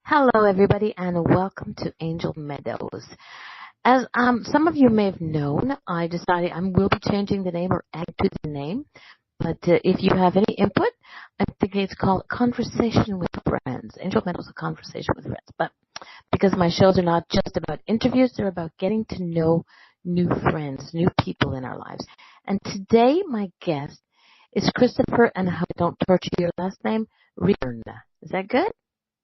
Hello, everybody, and welcome to Angel-Meadows. As some of you may have known, I decided I will be changing the name or adding to the name. But if you have any input, I think it's called Conversation with Friends. Angel-Meadows, a conversation with friends. But because my shows are not just about interviews, they're about getting to know new friends, new people in our lives. And today, my guest is Christopher, and I hope I don't torture your last name, Reburn. Is that good?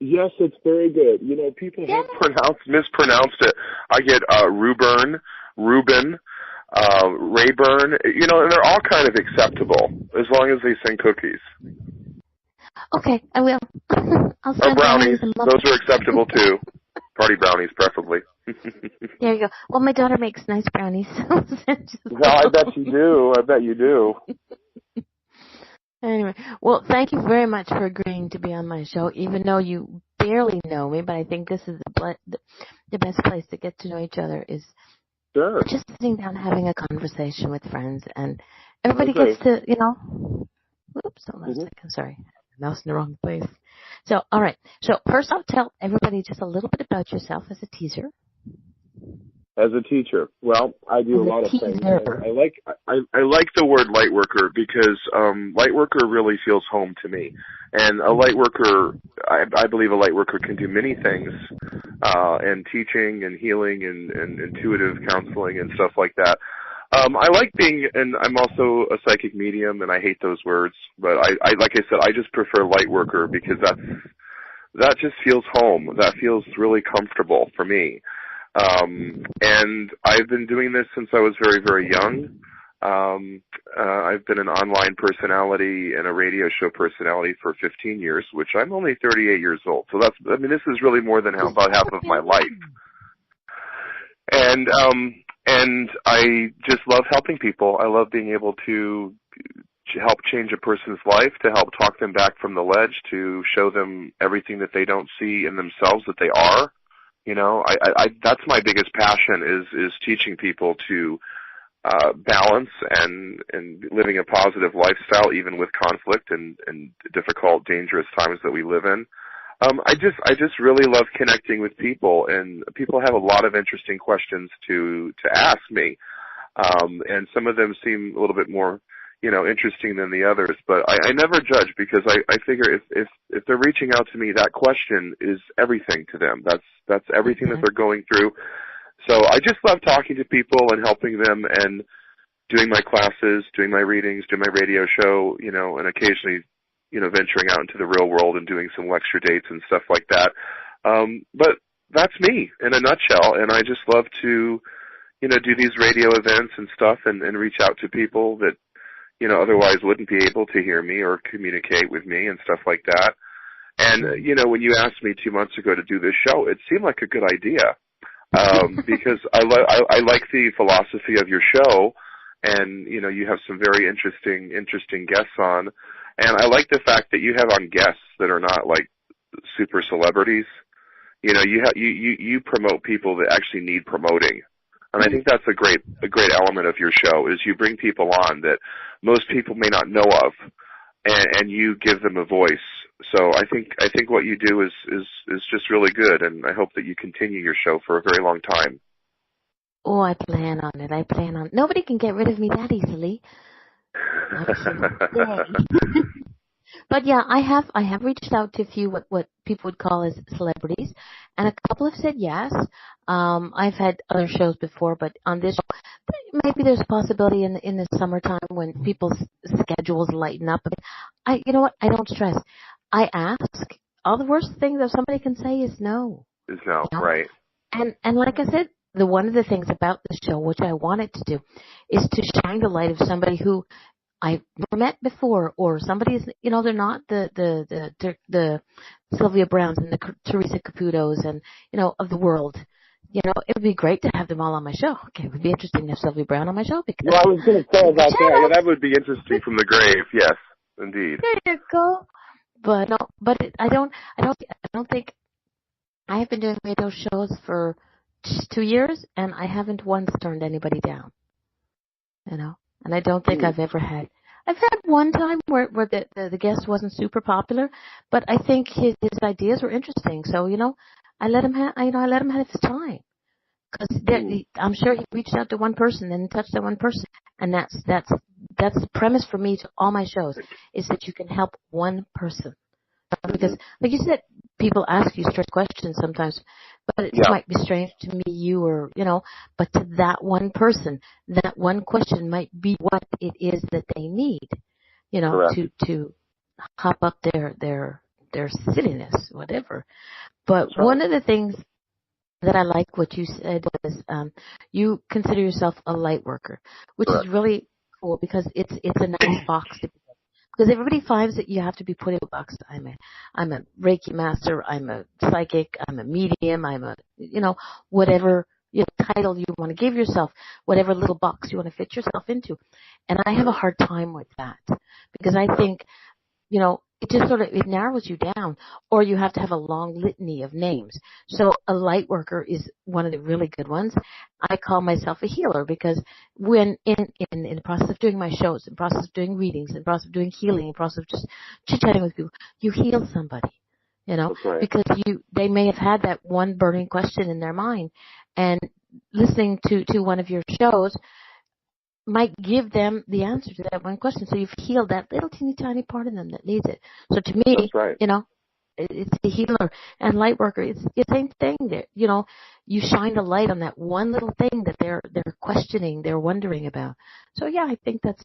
Yes, it's very good. You know, people have mispronounced it. I get Reuben, Rayburn, and they're all kind of acceptable as long as they sing cookies. Okay, I will. I'll send brownies. Those are acceptable too. Party brownies, preferably. There you go. Well, my daughter makes nice brownies. Well, I bet you do. Anyway, well, thank you very much for agreeing to be on my show, even though you barely know me, but I think this is the best place to get to know each other is just sitting down having a conversation with friends, and everybody gets to, oops, hold on a second, sorry, mouse in the wrong place. So, all right, so first I'll tell everybody just a little bit about yourself as a teaser. As a teacher, well, I do a lot of things. I like the word light worker because light worker really feels home to me. And a light worker, I believe a light worker can do many things, and teaching and healing and intuitive counseling and stuff like that. I like and I'm also a psychic medium, and I hate those words, but I like I said, I just prefer light worker because that just feels home. That feels really comfortable for me. And I've been doing this since I was very, very young. I've been an online personality and a radio show personality for 15 years, which I'm only 38 years old. So this is really more than about half of my life. And I just love helping people. I love being able to help change a person's life, to help talk them back from the ledge, to show them everything that they don't see in themselves that they are. That's my biggest passion is teaching people to balance and living a positive lifestyle, even with conflict and difficult, dangerous times that we live in. I just really love connecting with people, and people have a lot of interesting questions to ask me, and some of them seem a little bit more interesting than the others, but I never judge because I figure if they're reaching out to me, that question is everything to them. That's everything that they're going through. So I just love talking to people and helping them and doing my classes, doing my readings, doing my radio show, and occasionally, venturing out into the real world and doing some lecture dates and stuff like that. But that's me in a nutshell, and I just love to, do these radio events and stuff and reach out to people that otherwise wouldn't be able to hear me or communicate with me and stuff like that. And, when you asked me 2 months ago to do this show, it seemed like a good idea, because I like the philosophy of your show, and, you have some very interesting guests on. And I like the fact that you have on guests that are not like super celebrities. You promote people that actually need promoting. And I think that's a great element of your show is you bring people on that most people may not know of, and you give them a voice. So I think what you do is just really good, and I hope that you continue your show for a very long time. Oh, I plan on it. Nobody can get rid of me that easily. But yeah, I have reached out to a few what people would call as celebrities, and a couple have said yes. I've had other shows before, but on this show, maybe there's a possibility in the summertime when people's schedules lighten up a bit. You know what? I don't stress. I ask. All the worst thing that somebody can say is no. Is no, right? And like I said, one of the things about the show, which I wanted to do, is to shine the light of somebody who I've never met before, or somebody's, they're not the Sylvia Browns and the Teresa Caputos and, of the world. It would be great to have them all on my show. Okay, it would be interesting to have Sylvia Brown on my show because. Well, I was going to say about that. Yeah, that would be interesting from the grave. Yes, indeed. There you go. But no, I don't think I have been doing radio shows for 2 years, and I haven't once turned anybody down. And I don't think I've ever had I've had one time where the guest wasn't super popular, but I think his ideas were interesting. So, I let him have his time. Because I'm sure he reached out to one person and touched that one person, and that's the premise for me to all my shows, is that you can help one person. Because, like you said, people ask you straight questions sometimes, but it might be strange to me, you, or but to that one person, that one question might be what it is that they need, to hop up their silliness, whatever. But one of the things that I like what you said was you consider yourself a light worker, which is really cool because it's a nice box to be in. Because everybody finds that you have to be put in a box. I'm a Reiki master, I'm a psychic, I'm a medium, I'm a whatever title you want to give yourself, whatever little box you want to fit yourself into. And I have a hard time with that because I think it just it narrows you down, or you have to have a long litany of names. So a light worker is one of the really good ones. I call myself a healer because when in the process of doing my shows, in the process of doing readings, in the process of doing healing, in the process of just chit-chatting with people, you heal somebody, because they may have had that one burning question in their mind, and listening to one of your shows might give them the answer to that one question. So you've healed that little teeny tiny part of them that needs it. So to me, it's the healer and light worker. It's the same thing there. You shine the light on that one little thing that they're questioning, they're wondering about. So yeah, I think that's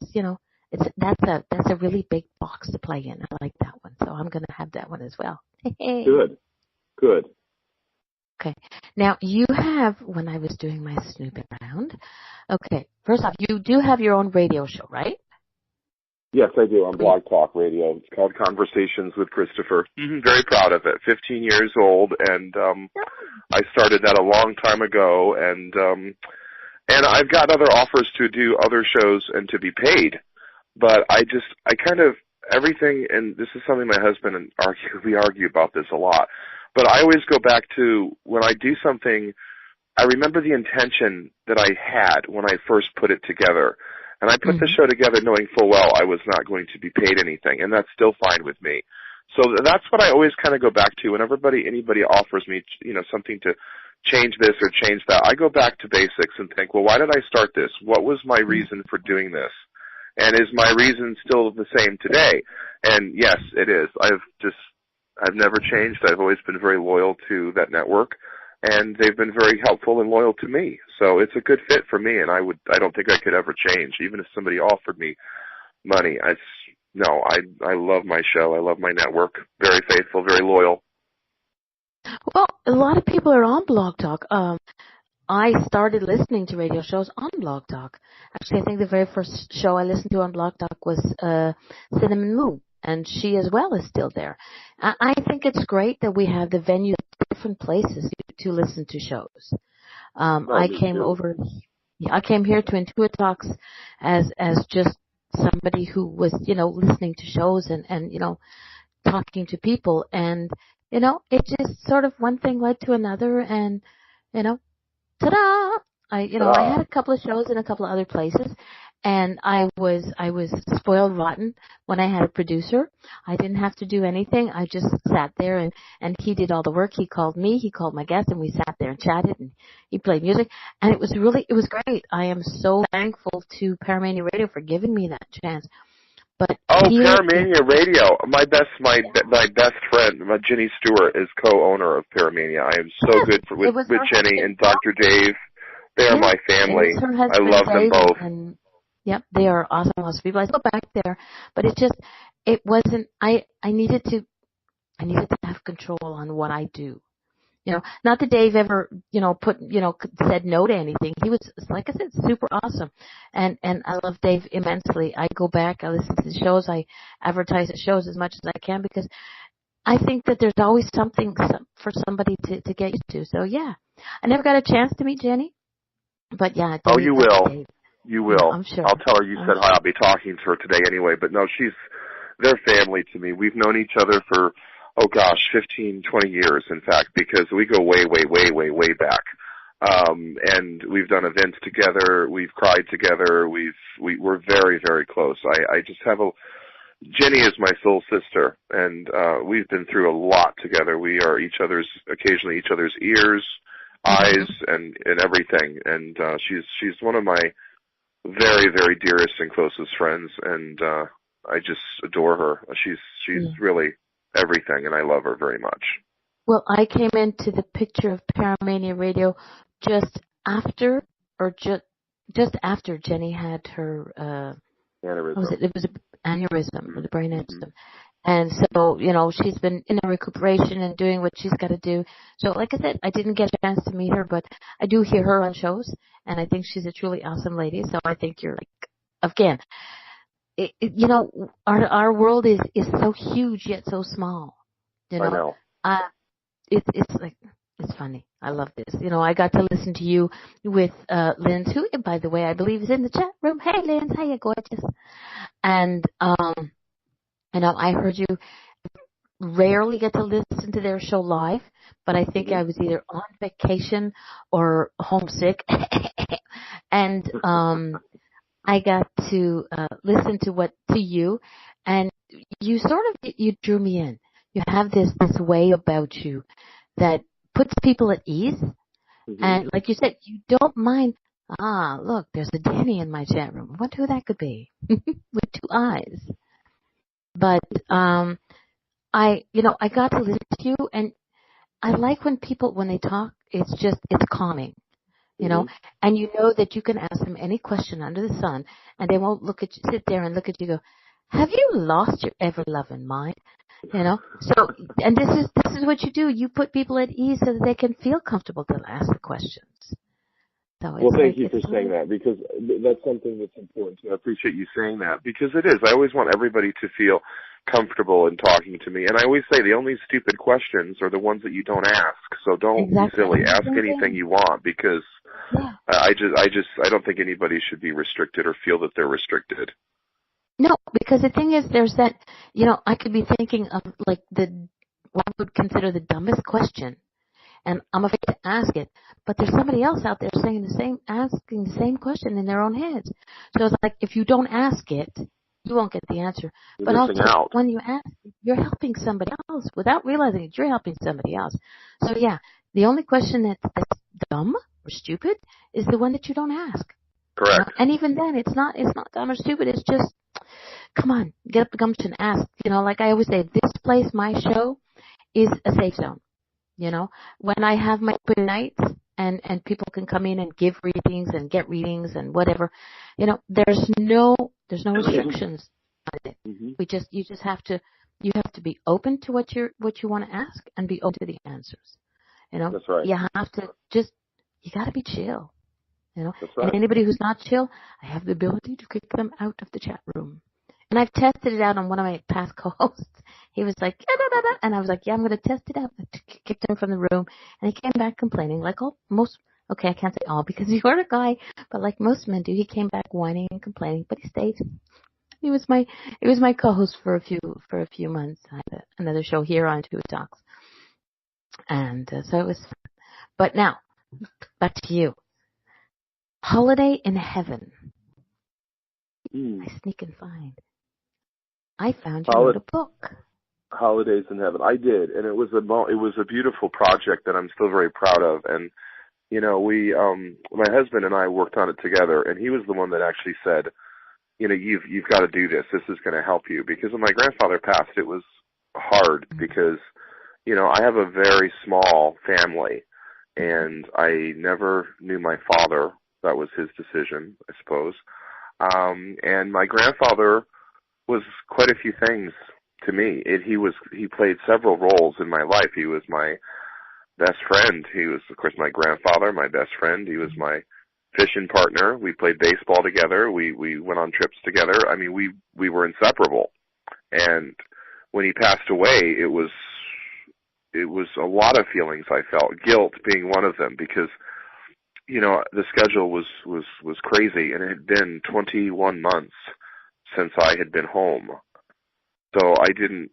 that's a really big box to play in. I like that one. So I'm going to have that one as well. Good. Okay. Now, you have, when I was doing my snooping around, first off, you do have your own radio show, right? Yes, I do, on Blog Talk Radio. It's called Conversations with Christopher. Very proud of it. 15 years old, and I started that a long time ago, and I've got other offers to do other shows and to be paid, but everything, and this is something my husband and we argue about this a lot, but I always go back to when I do something, I remember the intention that I had when I first put it together. And I put the show together knowing full well I was not going to be paid anything, and that's still fine with me. So that's what I always kind of go back to. Whenever anybody offers me, something to change this or change that, I go back to basics and think, well, why did I start this? What was my reason for doing this? And is my reason still the same today? And yes, it is. I've never changed. I've always been very loyal to that network, and they've been very helpful and loyal to me. So it's a good fit for me, and I don't think I could ever change, even if somebody offered me money. I love my show. I love my network. Very faithful, very loyal. Well, a lot of people are on Blog Talk. I started listening to radio shows on Blog Talk. Actually, I think the very first show I listened to on Blog Talk was Cinnamon Moon, and she as well is still there. I think it's great that we have the venue at different places to listen to shows. I came here to Intuitalks as just somebody who was, listening to shows and talking to people, and it just sort of one thing led to another, and ta-da! I had a couple of shows in a couple of other places, and I was spoiled rotten when I had a producer. I didn't have to do anything. I just sat there and he did all the work. He called me, he called my guest, and we sat there and chatted, and he played music, and it was great. I am so thankful to Paramania Radio for giving me that chance. But Paramania Radio. My best friend, Jenny Stewart, is co-owner of Paramania. I am so good with Jenny and Dr. Dave. They are my family. I love them both. And, they are awesome people. I go back there, but it wasn't. I needed to have control on what I do. Not that Dave ever, said no to anything. He was, like I said, super awesome. And I love Dave immensely. I go back, I listen to the shows, I advertise at shows as much as I can because I think that there's always something for somebody to get used to. So yeah, I never got a chance to meet Jenny, but yeah. Oh, you will. Dave. You will. I'm sure. I'll tell her you said hi. I'll be talking to her today anyway, but no, they're family to me. We've known each other for 15, 20 years, in fact, because we go way, way, way, way, way back. And we've done events together. We've cried together. We're very, very close. I just have Jenny is my soul sister, and we've been through a lot together. We are occasionally each other's ears, eyes, and everything. And she's one of my very, very dearest and closest friends, and I just adore her. She's really everything, and I love her very much. Well, I came into the picture of Paramania Radio just after Jenny had her aneurysm. It was an aneurysm, or the brain aneurysm. And so, she's been in a recuperation and doing what she's got to do. So, like I said, I didn't get a chance to meet her, but I do hear her on shows, and I think she's a truly awesome lady. So I think you're again, our world is so huge yet so small. I know. It's funny. I love this. I got to listen to you with Linz, who, by the way, I believe is in the chat room. Hey, Linz, how you gorgeous? And I heard you rarely get to listen to their show live, but I think I was either on vacation or homesick, and I got to listen to you, and you you drew me in. You have this way about you that puts people at ease. And like you said, you don't mind, look, there's a Danny in my chat room. I wonder who that could be with two eyes. But I got to listen to you, and I like when they talk, it's calming. And that you can ask them any question under the sun, and they won't sit there and look at you and go, have you lost your ever-loving mind? So, and this is what you do. You put people at ease so that they can feel comfortable to ask the questions. So well, thank you for saying that, because that's something that's important to me. I appreciate you saying that, because it is. I always want everybody to feel comfortable in talking to me. And I always say the only stupid questions are the ones that you don't ask. So don't be silly. Ask anything you want, because I don't think anybody should be restricted or feel that they're restricted. No, because the thing is, there's that, I could be thinking of what I would consider the dumbest question, and I'm afraid to ask it, but there's somebody else out there asking the same question in their own heads. So it's like, if you don't ask it, you won't get the answer. You're missing out. When you ask, you're helping somebody else. Without realizing it, you're helping somebody else. So yeah, the only question that's dumb or stupid is the one that you don't ask. Correct. And even then, it's not dumb or stupid. It's just, come on, get up the gumption, ask. Like I always say, this place, my show, is a safe zone. When I have my open nights and people can come in and give readings and get readings and whatever, there's no restrictions on it. You just have to be open to what you want to ask and be open to the answers. That's right. You have to you got to be chill. That's right. And anybody who's not chill, I have the ability to kick them out of the chat room. And I've tested it out on one of my past co-hosts. He was like, and I was like, yeah, I'm going to test it out. I kicked him from the room, and he came back complaining, like I can't say all because you're a guy, but like most men do, he came back whining and complaining, but he stayed. He was my co-host for a few months. I had another show here on Intuitalks, Talks, and so it was fun. But now, back to you. Holiday in Heaven. I sneak and find. I found you wrote a book. Holidays in Heaven. I did, and it was a beautiful project that I'm still very proud of. And we my husband and I worked on it together, and he was the one that actually said, you've got to do this. This is going to help you, because when my grandfather passed, it was hard because I have a very small family, and I never knew my father. That was his decision, I suppose. And my grandfather was quite a few things to me. He played several roles in my life. He was my best friend. He was, of course, my grandfather, my best friend. He was my fishing partner. We played baseball together. We went on trips together. I mean, we were inseparable. And when he passed away, it was a lot of feelings I felt, guilt being one of them, because the schedule was crazy, and it had been 21 months since I had been home. So I didn't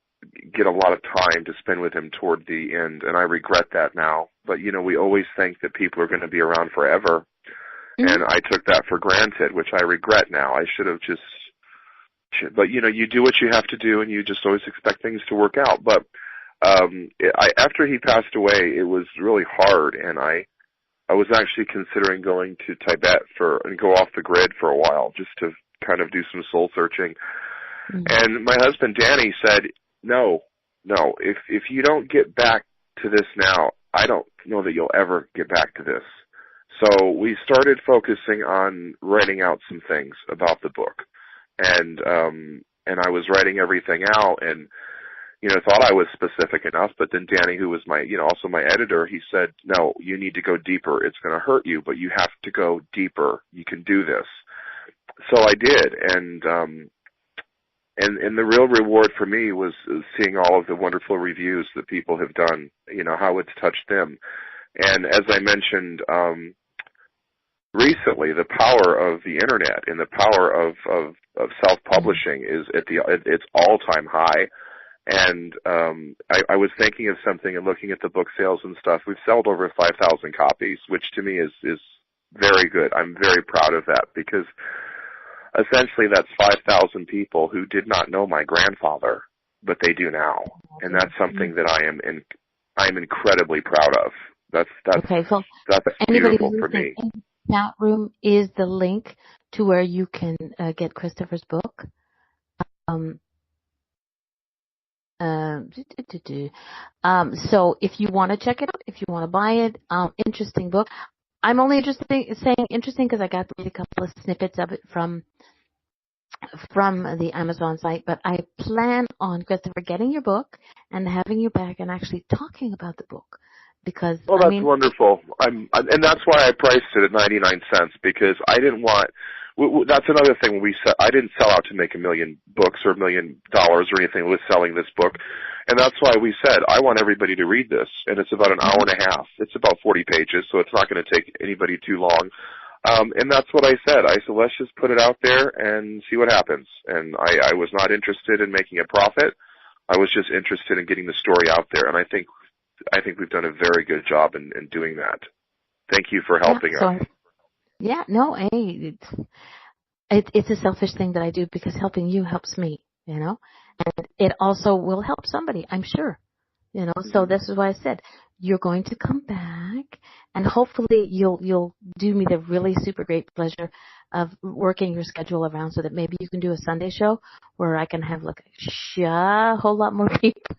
get a lot of time to spend with him toward the end, and I regret that now. but we always think that people are going to be around forever. And I took that for granted, which I regret now. I should have but you do what you have to do, and you just always expect things to work out. But after he passed away, it was really hard, and I was actually considering going to Tibet and go off the grid for a while, just to kind of do some soul searching. And my husband Danny said, no, if you don't get back to this now, I don't know that you'll ever get back to this. So we started focusing on writing out some things about the book, and I was writing everything out, and thought I was specific enough. But then Danny, who was my also my editor, he said, no, you need to go deeper. It's going to hurt you, but you have to go deeper. You can do this. So I did, and the real reward for me was seeing all of the wonderful reviews that people have done. How it's touched them, and as I mentioned. Recently, the power of the internet and the power of self-publishing is at its all-time high. And I was thinking of something and looking at the book sales and stuff. We've sold over 5,000 copies, which to me is very good. I'm very proud of that, because essentially that's 5,000 people who did not know my grandfather, but they do now, and that's something that I'm incredibly proud of. That's okay. So that's beautiful for me. Chat room is the link to where you can get Christopher's book. So if you want to check it out, if you want to buy it, interesting book. I'm only saying interesting because I got to read a couple of snippets of it from the Amazon site, but I plan on, Christopher, getting your book and having you back and actually talking about the book. Because that's wonderful. And that's why I priced it at 99 cents, because I didn't want. That's another thing I didn't sell out to make $1 million books or $1 million or anything with selling this book, and that's why we said I want everybody to read this, and it's about an hour and a half. It's about 40 pages, so it's not going to take anybody too long. And that's what I said. I said, let's just put it out there and see what happens. And I was not interested in making a profit. I was just interested in getting the story out there, and I think we've done a very good job in doing that. Thank you for helping us. Yeah, no, hey, it's a selfish thing that I do, because helping you helps me, and it also will help somebody, I'm sure, So this is why I said you're going to come back, and hopefully you'll do me the really super great pleasure of working your schedule around, so that maybe you can do a Sunday show where I can have a whole lot more people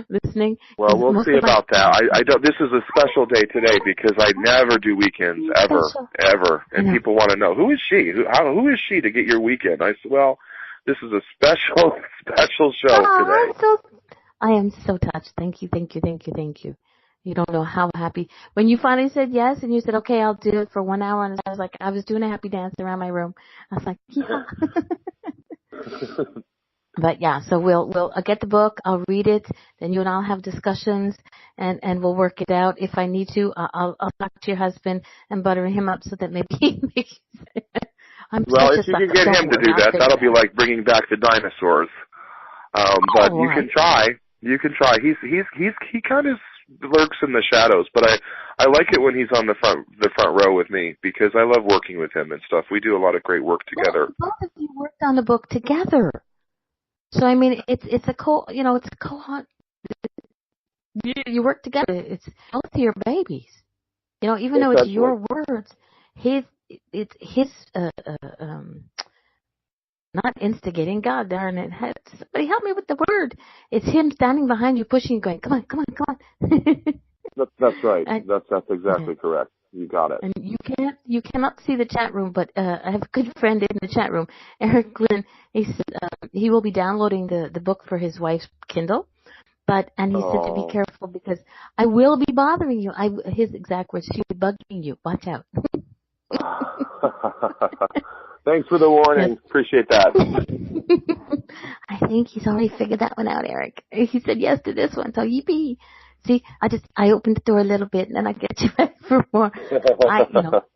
listening. Well, we'll see about that. I don't. This is a special day today, because I never do weekends ever. And people want to know, who is she? Who is she to get your weekend? I said, well, this is a special show today. I am so touched. Thank you. You don't know how happy. When you finally said yes and you said, okay, I'll do it for 1 hour, and I was doing a happy dance around my room. I was like, yeah. But yeah, so I'll get the book, I'll read it, then you and I'll have discussions, and we'll work it out. If I need to, I'll talk to your husband and butter him up so that maybe he makes it. If you can get him to do that, that'll be like bringing back the dinosaurs. But you can try. You can try. He kind of lurks in the shadows, but I like it when he's on the front row with me, because I love working with him and stuff. We do a lot of great work together. Well, both of you worked on the book together, so I mean it's a you work together. It's both of your babies, even though it's your words. It's his not instigating, God darn it. Somebody help me with the word. It's him standing behind you, pushing you, going, come on. That's right. That's exactly correct. You got it. And you cannot see the chat room, but I have a good friend in the chat room, Eric Glynn. He will be downloading the book for his wife's Kindle, and he said to be careful, because I will be bothering you. His exact words, she will be bugging you. Watch out. Thanks for the warning. Yes. Appreciate that. I think he's already figured that one out, Eric. He said yes to this one, so yippee. See, I opened the door a little bit, and then I get you back for more.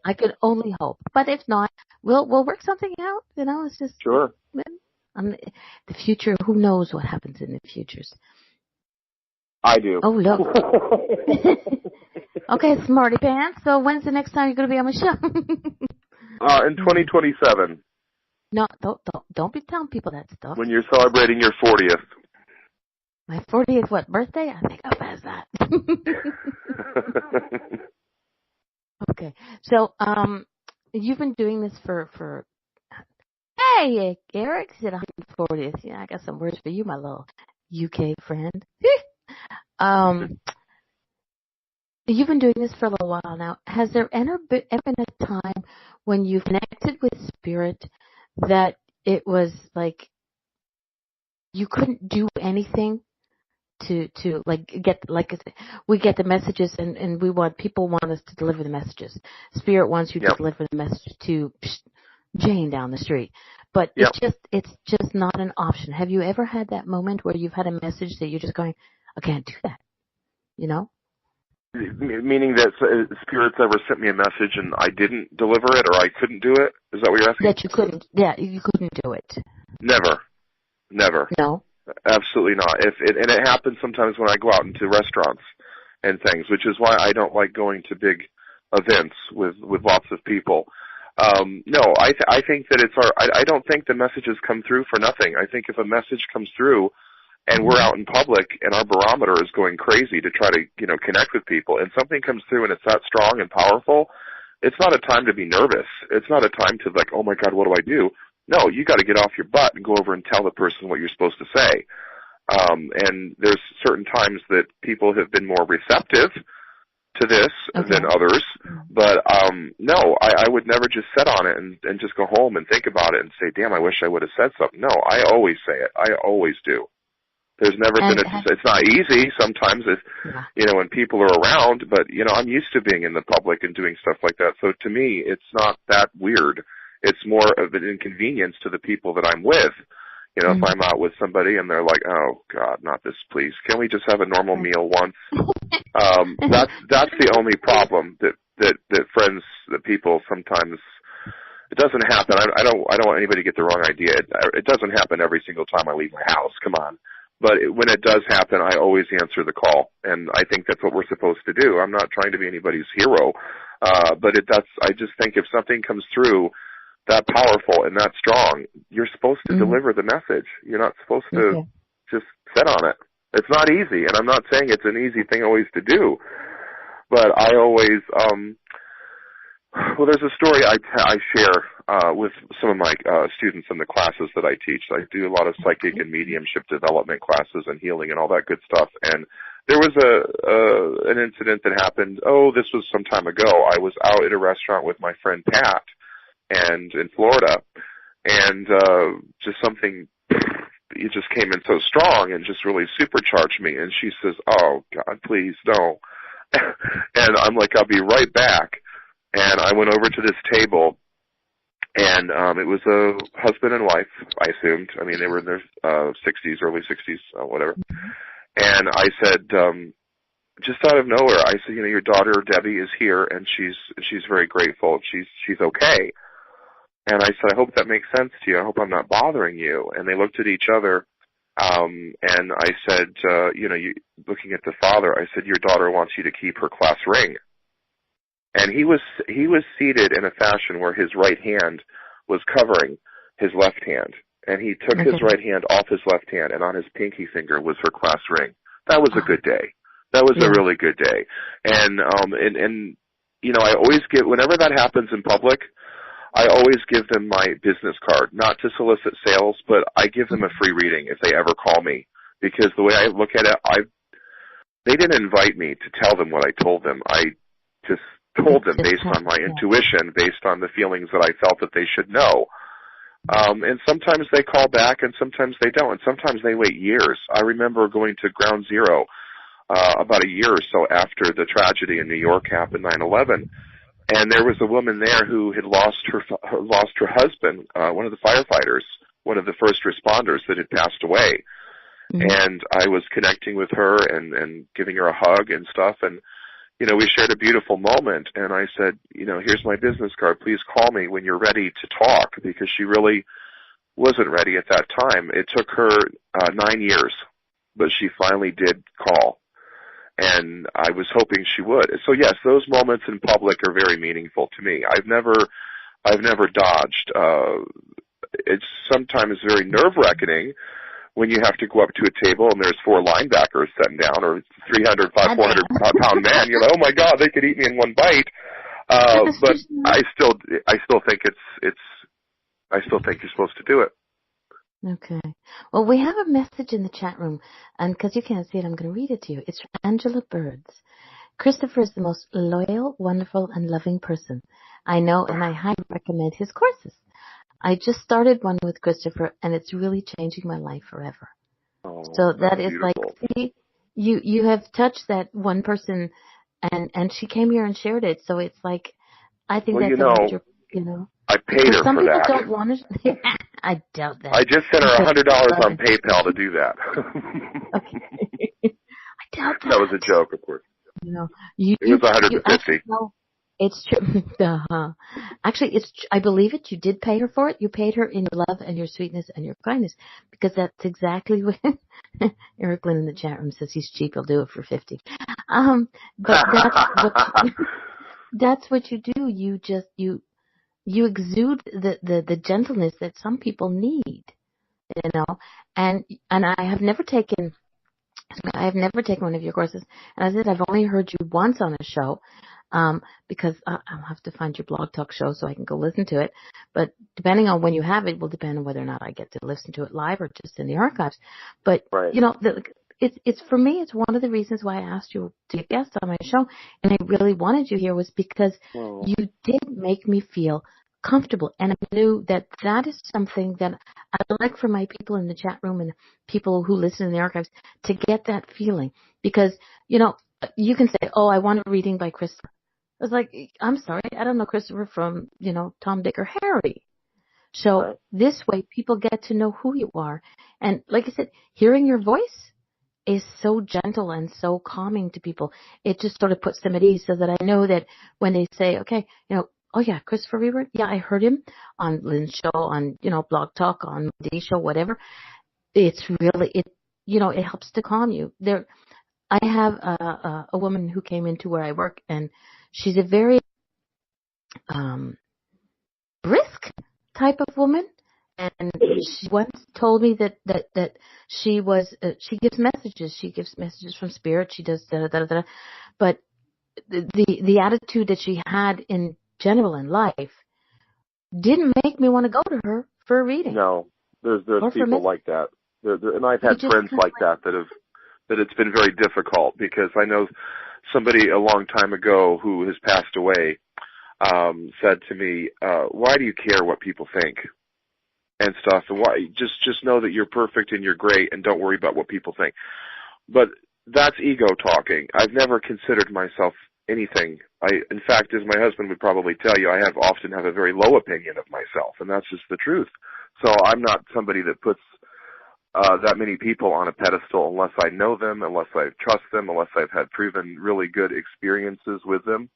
I could only hope. But if not, we'll work something out. It's just sure. The future. Who knows what happens in the futures? I do. Oh, look. Okay, smarty pants. So when's the next time you're going to be on my show? In 2027. No, don't be telling people that stuff. When you're celebrating your 40th. My 40th what, birthday? I think I'll pass that. Okay. So, you've been doing this for hey, Eric said 140th. Yeah, I got some words for you, my little UK friend. You've been doing this for a little while now. Has there ever been a time when you've connected with spirit that it was like you couldn't do anything to like get, like we get the messages and people want us to deliver the messages. Spirit wants you to deliver the message to Jane down the street, but it's just not an option. Have you ever had that moment where you've had a message that you're just going, I can't do that, you know? Meaning that spirits ever sent me a message and I didn't deliver it, or I couldn't do it? Is that what you're asking? That you couldn't, you couldn't do it. Never. No? Absolutely not. And it happens sometimes when I go out into restaurants and things, which is why I don't like going to big events with lots of people. No, I think that I don't think the messages come through for nothing. I think if a message comes through and we're out in public and our barometer is going crazy to try to, connect with people, and something comes through and it's that strong and powerful, it's not a time to be nervous. It's not a time to like, oh my God, what do I do? No, you got to get off your butt and go over and tell the person what you're supposed to say. And there's certain times that people have been more receptive to this than others. But no, I would never just sit on it and just go home and think about it and say, damn, I wish I would have said something. No, I always say it. I always do. There's never been it's not easy sometimes when people are around, but, I'm used to being in the public and doing stuff like that. So to me, it's not that weird. It's more of an inconvenience to the people that I'm with. If I'm out with somebody and they're like, oh God, not this, please. Can we just have a normal meal once? That's the only problem that friends, that people sometimes, it doesn't happen. I don't want anybody to get the wrong idea. It doesn't happen every single time I leave my house. Come on. But when it does happen, I always answer the call. And I think that's what we're supposed to do. I'm not trying to be anybody's hero. But I just think if something comes through that powerful and that strong, you're supposed to deliver the message. You're not supposed to just sit on it. It's not easy, and I'm not saying it's an easy thing always to do, but I always, there's a story I share with some of my students in the classes that I teach. I do a lot of psychic and mediumship development classes and healing and all that good stuff, and there was an incident that happened, this was some time ago. I was out at a restaurant with my friend Pat, and in Florida, and just something, it just came in so strong and just really supercharged me. And she says, oh God, please don't. And I'm like, I'll be right back. And I went over to this table, and it was a husband and wife, I assumed. I mean, they were in their 60s, early 60s, whatever. And I said, just out of nowhere, I said, your daughter Debbie is here, and she's very grateful. She's okay. And I said, I hope that makes sense to you. I hope I'm not bothering you. And they looked at each other, and I said, looking at the father, I said, your daughter wants you to keep her class ring. And he was seated in a fashion where his right hand was covering his left hand. And he took his right hand off his left hand, and on his pinky finger was her class ring. That was a good day. That was a really good day. And I always whenever that happens in public, I always give them my business card, not to solicit sales, but I give them a free reading if they ever call me. Because the way I look at it, they didn't invite me to tell them what I told them. I just told them based on my intuition, based on the feelings that I felt that they should know. And sometimes they call back and sometimes they don't. And sometimes they wait years. I remember going to Ground Zero about a year or so after the tragedy in New York happened, 9/11. And there was a woman there who had lost her husband, one of the firefighters, one of the first responders that had passed away. And I was connecting with her and giving her a hug and stuff. And, we shared a beautiful moment. And I said, here's my business card. Please call me when you're ready to talk, because she really wasn't ready at that time. It took her 9 years, but she finally did call. And I was hoping she would. So yes, those moments in public are very meaningful to me. I've never dodged. It's sometimes very nerve-wracking when you have to go up to a table and there's 4 linebackers sitting down, or 300, 400 pound man. You're like, oh my God, they could eat me in one bite. But I still think I still think you're supposed to do it. Okay. Well, we have a message in the chat room, and because you can't see it, I'm going to read it to you. It's from Angela Birds. Christopher is the most loyal, wonderful, and loving person I know, and I highly recommend his courses. I just started one with Christopher, and it's really changing my life forever. Oh, so that is beautiful. like, see, you have touched that one person, and she came here and shared it. So it's like, I think that's a major, I paid her some for people that. don't want to. I doubt that. I just sent her $100 on PayPal to do that. Okay. I doubt that. That was a joke, of course. It was 150. It's true. Actually, I believe it. You did pay her for it. You paid her in your love and your sweetness and your kindness, because that's exactly what Eric Lynn in the chat room says. He's cheap. He'll do it for 50. But that's what you do. You exude the gentleness that some people need, and I have never taken one of your courses. And as I said, I've only heard you once on a show, because I'll have to find your Blog Talk show so I can go listen to it. But depending on when you have it will depend on whether or not I get to listen to it live or just in the archives. But, right. It's for me, it's one of the reasons why I asked you to be a guest on my show, and I really wanted you here, was because you did make me feel comfortable, and I knew that is something that I'd like for my people in the chat room and people who listen in the archives to get that feeling. Because, you can say, oh, I want a reading by Christopher. I was like, I'm sorry, I don't know Christopher from, Tom, Dick, or Harry. So this way people get to know who you are. And like I said, hearing your voice is so gentle and so calming to people. It just sort of puts them at ease, so that I know that when they say, okay, oh yeah, Christopher-Reburn, yeah, I heard him on Lynn's show, on, Blog Talk, on Dee's show, whatever. It's really, it helps to calm you. I have a woman who came into where I work, and she's a very brisk type of woman. And she once told me that she was, she gives messages from spirit. She does da-da-da-da. But the attitude that she had in general in life didn't make me want to go to her for a reading. No, there's people like that. And I've had friends like that it's been very difficult, because I know somebody a long time ago who has passed away said to me, why do you care what people think and stuff? And why just know that you're perfect and you're great, and don't worry about what people think. But that's ego talking. I've never considered myself anything. In fact, as my husband would probably tell you, I often have a very low opinion of myself, and that's just the truth. So I'm not somebody that puts that many people on a pedestal unless I know them, unless I trust them, unless I've had proven really good experiences with them.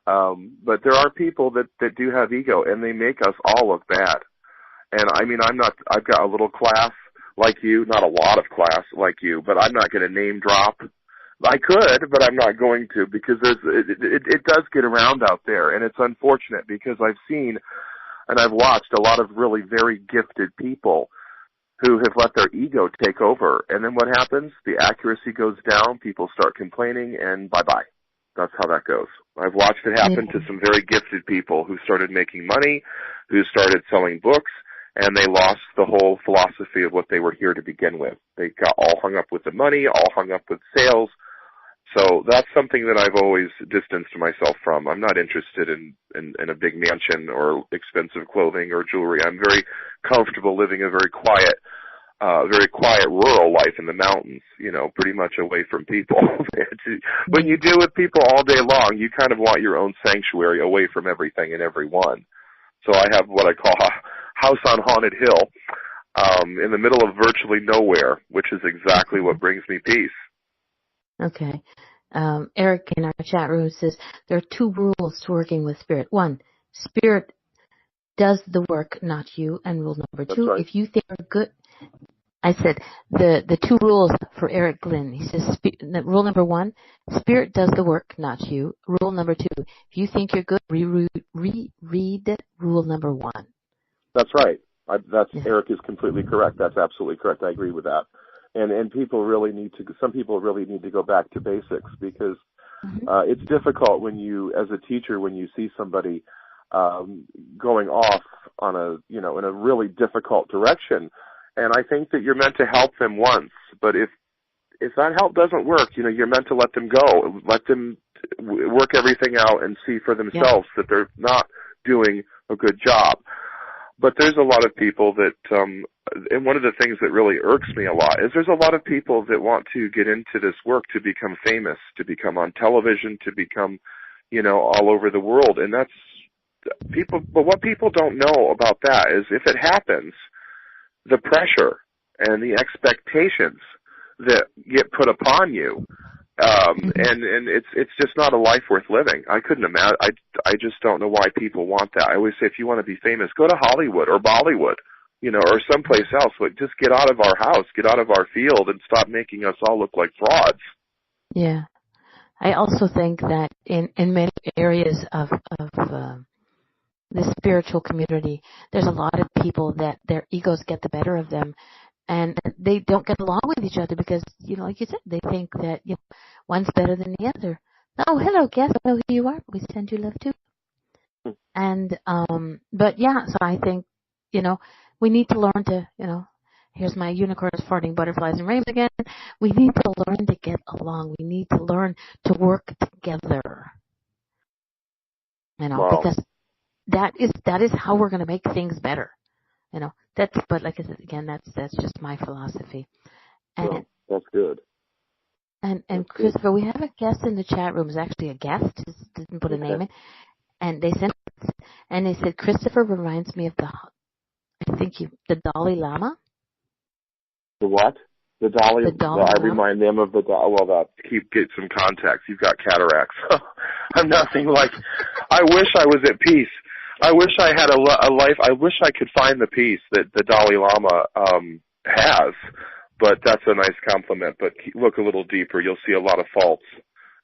But there are people that do have ego, and they make us all look bad. And I mean, I've got a little class like you, not a lot of class like you, but I'm not going to name drop. I could, but I'm not going to, because it does get around out there, and it's unfortunate, because I've seen and I've watched a lot of really very gifted people who have let their ego take over. And then what happens? The accuracy goes down, people start complaining, and bye-bye. That's how that goes. I've watched it happen to some very gifted people who started making money, who started selling books, and they lost the whole philosophy of what they were here to begin with. They got all hung up with the money, all hung up with sales. So that's something that I've always distanced myself from. I'm not interested in a big mansion or expensive clothing or jewelry. I'm very comfortable living a very quiet rural life in the mountains, pretty much away from people. When you deal with people all day long, you kind of want your own sanctuary away from everything and everyone. So I have what I call a house on haunted hill, in the middle of virtually nowhere, which is exactly what brings me peace. Okay. Eric in our chat room says there are 2 rules to working with spirit. 1, spirit does the work, not you. And rule number 2, if you think you're good, I said the two rules for Eric Glynn. He says rule number 1, spirit does the work, not you. Rule number 2, if you think you're good, reread rule number 1. That's right. Eric is completely correct. That's absolutely correct. I agree with that. And some people really need to go back to basics, because it's difficult when you, as a teacher, when you see somebody going off on in a really difficult direction. And I think that you're meant to help them once, but if that help doesn't work, you're meant to let them go, let them work everything out and see for themselves that they're not doing a good job. But there's a lot of people that, and one of the things that really irks me a lot is there's a lot of people that want to get into this work to become famous, to become on television, to become, all over the world. And that's people, but what people don't know about that is if it happens, the pressure and the expectations that get put upon you, and it's just not a life worth living. I couldn't imagine. I just don't know why people want that. I always say, if you want to be famous, go to Hollywood or Bollywood, or someplace else. But just get out of our house, get out of our field, and stop making us all look like frauds. Yeah, I also think that in many areas of the spiritual community, there's a lot of people that their egos get the better of them, and they don't get along with each other because, like you said, they think that one's better than the other. Oh, hello, guess I know who you are. We send you love too. And but yeah, so I think we need to learn to here's my unicorns farting butterflies and rainbows again. We need to learn to get along. We need to learn to work together. Because that is how we're going to make things better. But like I said again, that's just my philosophy. And that's good. And Christopher, we have a guest in the chat room. It's actually a guest. Just didn't put a name in. And they said Christopher reminds me of the Dalai Lama. The what? The Dalai Lama. I remind them of the Dalai. Well, get some context. You've got cataracts. I'm nothing like. I wish I was at peace. I wish I had a life. I wish I could find the peace that the Dalai Lama has. But that's a nice compliment. But look a little deeper. You'll see a lot of faults.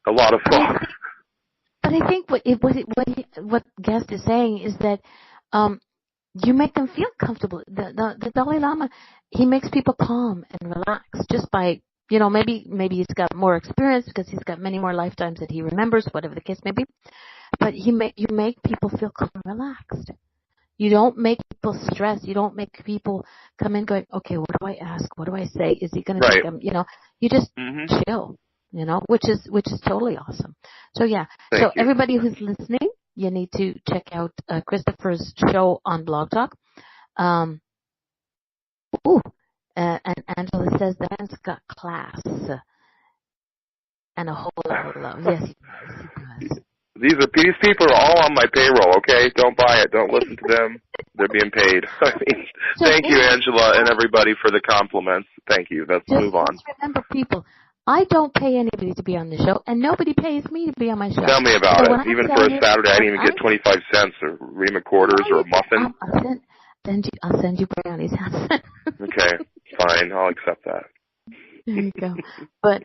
A lot of faults. But I think what guest is saying is that you make them feel comfortable. The Dalai Lama, he makes people calm and relaxed just by, maybe he's got more experience because he's got many more lifetimes that he remembers, whatever the case may be. But you make people feel calm and relaxed. You don't make people stress. You don't make people come in going, okay, what do I ask? What do I say? Is he going to think I'm, you just chill, which is totally awesome. So yeah. Thank you. Everybody who's listening, you need to check out Christopher's show on Blog Talk. And Angela says that man's got class and a whole lot of love. Yes, he does. These people are all on my payroll, okay? Don't buy it. Don't listen to them. They're being paid. Thank you, Angela, and everybody for the compliments. Thank you. Let's move on. Just remember, people, I don't pay anybody to be on the show, and nobody pays me to be on my show. Tell me about it. Even for a Saturday, I didn't even get 25 cents or Rima quarters or a muffin. I'll send you brownies. Okay, fine. I'll accept that. There you go. But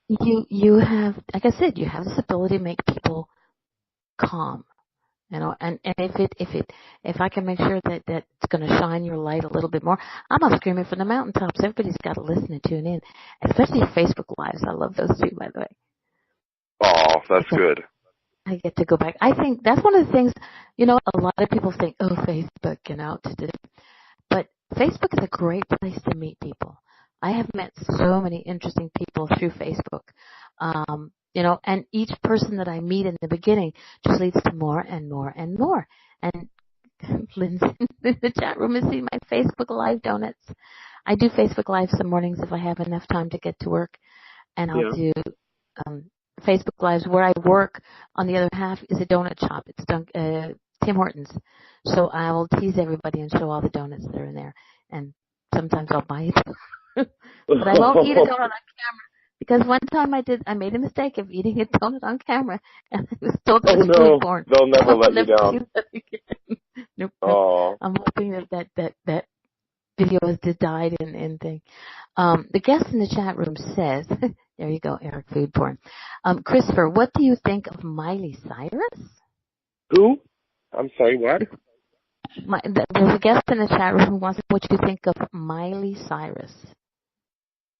you have, like I said, you have this ability to make people calm, and if I can make sure that it's going to shine your light a little bit more, I'm not screaming from the mountaintops. Everybody's got to listen and tune in, especially Facebook Lives. I love those too, by the way. Oh, that's good. I get to go back. I think that's one of the things, a lot of people think, oh, Facebook, but Facebook is a great place to meet people. I have met so many interesting people through Facebook, and each person that I meet in the beginning just leads to more and more and more. And Lynn's in the chat room is seeing my Facebook Live donuts. I do Facebook Live some mornings if I have enough time to get to work, and I'll do Facebook Lives where I work. On the other half is a donut shop. It's Tim Hortons. So I will tease everybody and show all the donuts that are in there, and sometimes I'll buy it. But I won't eat a donut on camera because one time I made a mistake of eating a donut on camera and I was told it was food porn. They'll never let you down. Nope. Oh. I'm hoping that video has died and thing. The guest in the chat room says, there you go, Eric Food Porn. Christopher, what do you think of Miley Cyrus? Who? I'm sorry, what? There's a guest in the chat room who wants to know what you think of Miley Cyrus.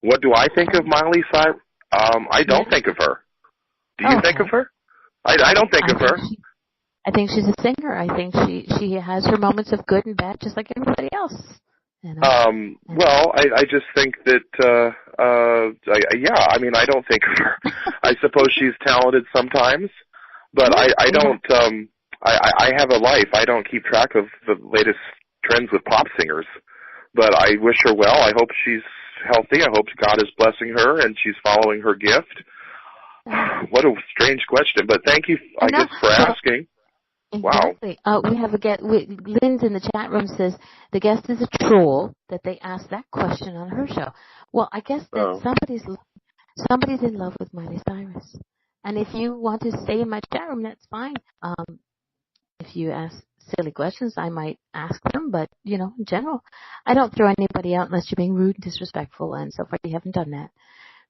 What do I think of Miley Cyrus? I don't think of her. Do you think of her? I don't think of her. I think she's a singer. I think she has her moments of good and bad, just like everybody else. You know? Well, I just think that, I mean, I don't think of her. I suppose she's talented sometimes, but I don't, I have a life. I don't keep track of the latest trends with pop singers, but I wish her well. I hope she's healthy. I hope God is blessing her and she's following her gift. What a strange question, but thank you, I guess, for asking. Exactly. Wow. We have a guest. Lynn's in the chat room says the guest is a troll that they asked that question on her show. Well, I guess that somebody's in love with Miley Cyrus, and if you want to stay in my chat room, that's fine. If you ask silly questions, I might ask them, but in general, I don't throw anybody out unless you're being rude and disrespectful, and so far you haven't done that.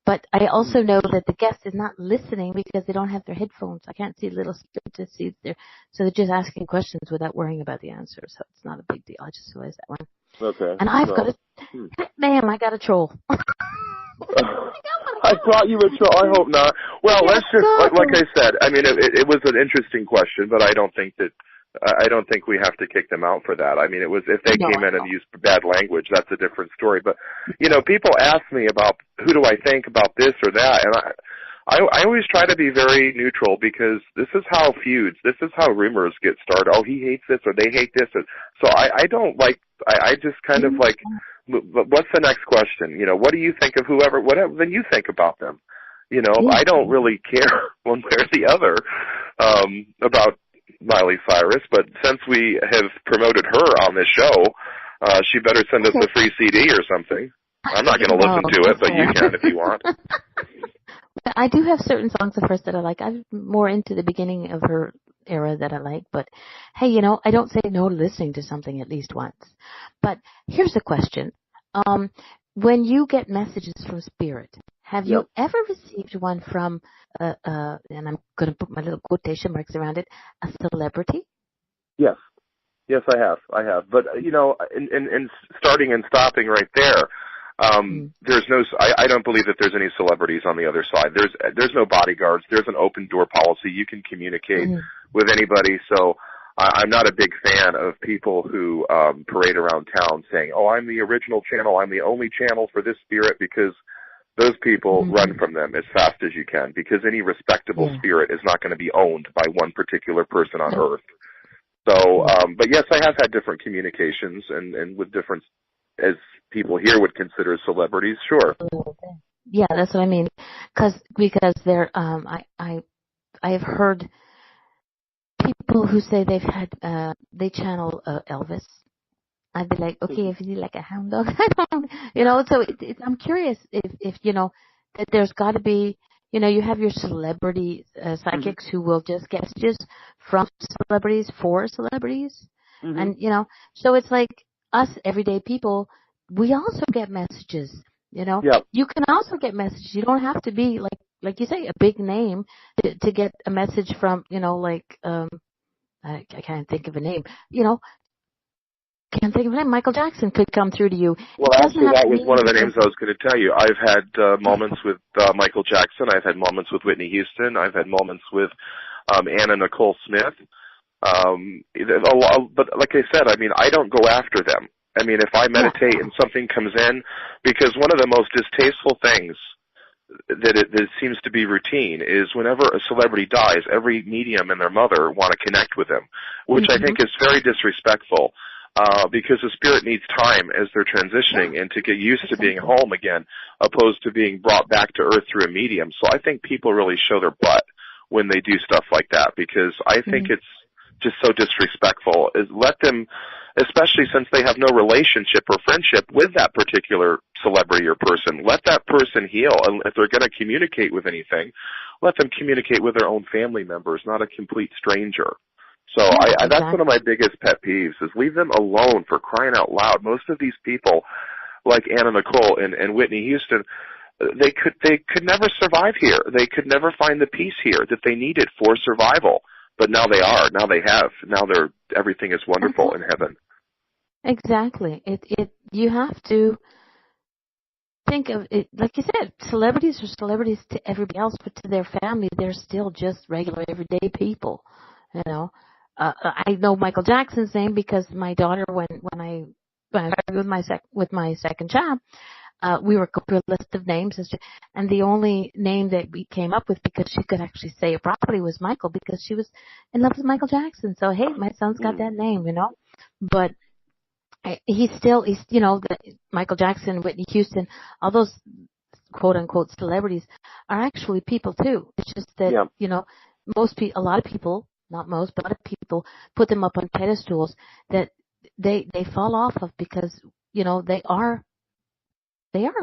But I also know that the guest is not listening because they don't have their headphones. I can't see a little screen to see so they're just asking questions without worrying about the answer. So it's not a big deal. I just realized that one. Okay. And I've got I got a troll. I thought you would troll. I hope not. Well, let's just, like I said, I mean, it was an interesting question, but I don't think we have to kick them out for that. I mean, if they came in and used bad language, that's a different story. But, people ask me about who do I think about this or that, and I always try to be very neutral because this is how feuds, this is how rumors get started. Oh, he hates this or they hate this. So I don't like, I just kind of like, what's the next question? What do you think of whoever, whatever, then you think about them. I don't really care one way or the other about Miley Cyrus, but since we have promoted her on this show, she better send us a free CD or something. I'm not going to listen to it, but you can if you want. I do have certain songs of hers that I like. I'm more into the beginning of her era that I like, but hey, I don't say no to listening to something at least once. But here's a question. When you get messages from Spirit, have you ever received one from, and I'm going to put my little quotation marks around it, a celebrity? Yes. Yes, I have. But, in starting and stopping right there, there's no, I don't believe that there's any celebrities on the other side. There's no bodyguards. There's an open door policy. You can communicate with anybody. So I'm not a big fan of people who parade around town saying, oh, I'm the original channel. I'm the only channel for this spirit, because those people run from them as fast as you can, because any respectable spirit is not going to be owned by one particular person on earth. So, but yes, I have had different communications and with different, as people here would consider celebrities, sure. Yeah, that's what I mean. Because they're, I've heard people who say they've had, they channel Elvis. I'd be like, okay, if you need like a hound dog, I don't, so I'm curious if that there's got to be, you have your celebrity psychics who will just get messages from celebrities for celebrities. And, so it's like us everyday people, we also get messages, Yep. You can also get messages. You don't have to be like you say, a big name to get a message from, I can't think of a name, can't think of a name. Michael Jackson could come through to you. Well, actually, that was one of the names I was going to tell you. I've had moments with Michael Jackson. I've had moments with Whitney Houston. I've had moments with Anna Nicole Smith. But like I said, I mean, I don't go after them. I mean, if I meditate and something comes in, because one of the most distasteful things that seems to be routine is whenever a celebrity dies, every medium and their mother want to connect with them, which I think is very disrespectful. Because the spirit needs time as they're transitioning and to get used to being home again, opposed to being brought back to earth through a medium. So I think people really show their butt when they do stuff like that, because I think it's just so disrespectful. Let them, especially since they have no relationship or friendship with that particular celebrity or person, let that person heal. And if they're going to communicate with anything, let them communicate with their own family members, not a complete stranger. So Yeah, that's exactly. one of my biggest pet peeves is leave them alone, for crying out loud. Most of these people, like Anna Nicole and Whitney Houston, they could never survive here. They could never find the peace here that they needed for survival. But now they are. Now they have. Now everything is wonderful in heaven. Exactly. You have to think of it, like you said, celebrities are celebrities to everybody else, but to their family, they're still just regular, everyday people. You know, I know Michael Jackson's name because my daughter, when I started with my second child, we were going through a list of names, and the only name that we came up with because she could actually say it properly was Michael, because she was in love with Michael Jackson. So hey, my son's got that name, but he's Michael Jackson, Whitney Houston, all those quote unquote celebrities are actually people too. It's just that, a lot of people, not most, but a lot of people put them up on pedestals that they fall off of because, they are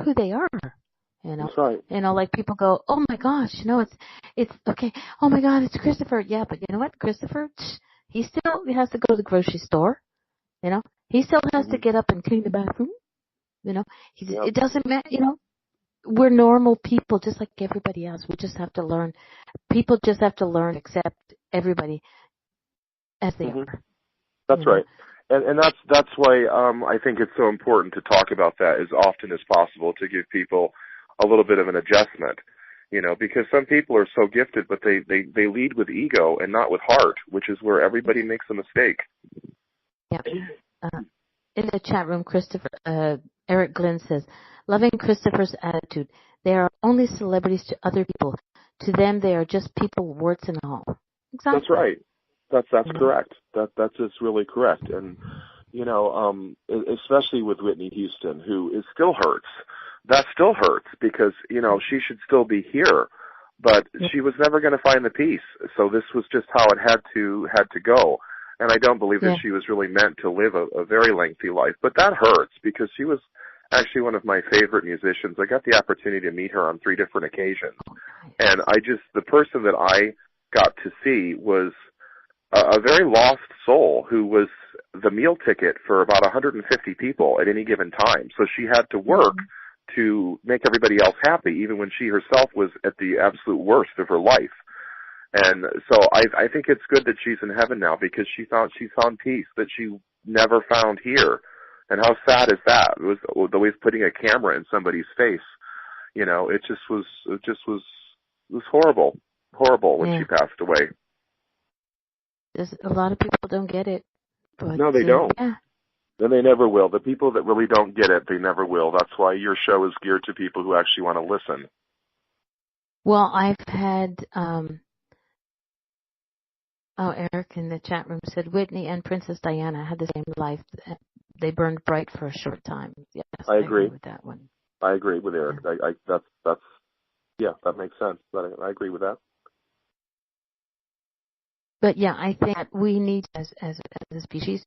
who they are. That's right. Like people go, oh my gosh, it's okay. Oh my God, it's Christopher. Yeah, but you know what? Christopher, he still has to go to the grocery store. He still has to get up and clean the bathroom. It doesn't matter. We're normal people just like everybody else. We just have to learn. People just have to learn to accept everybody as they are. That's right. And that's why I think it's so important to talk about that as often as possible, to give people a little bit of an adjustment, because some people are so gifted, but they lead with ego and not with heart, which is where everybody makes a mistake. Yeah. In the chat room, Eric Glenn says, loving Christopher's attitude. They are only celebrities to other people. To them, they are just people, warts and all. Exactly. That's right. That's correct. That's just really correct. And, especially with Whitney Houston, who is still hurts. That still hurts because, she should still be here, but she was never going to find the peace. So this was just how it had to go. And I don't believe that she was really meant to live a very lengthy life. But that hurts because she was actually one of my favorite musicians. I got the opportunity to meet her on 3 different occasions. And the person that I got to see was a very lost soul who was the meal ticket for about 150 people at any given time. So she had to work to make everybody else happy, even when she herself was at the absolute worst of her life. And so I think it's good that she's in heaven now because she found peace that she never found here. And how sad is that? It was always putting a camera in somebody's face. It was horrible when she passed away. A lot of people don't get it. But, no, they don't. Yeah. And they never will. The people that really don't get it, they never will. That's why your show is geared to people who actually want to listen. Well, I've had, Eric in the chat room said Whitney and Princess Diana had the same life. They burned bright for a short time. Yes, I agree with that one. I agree with Eric. Yeah. That makes sense. I agree with that. But yeah, I think that we need, as a species,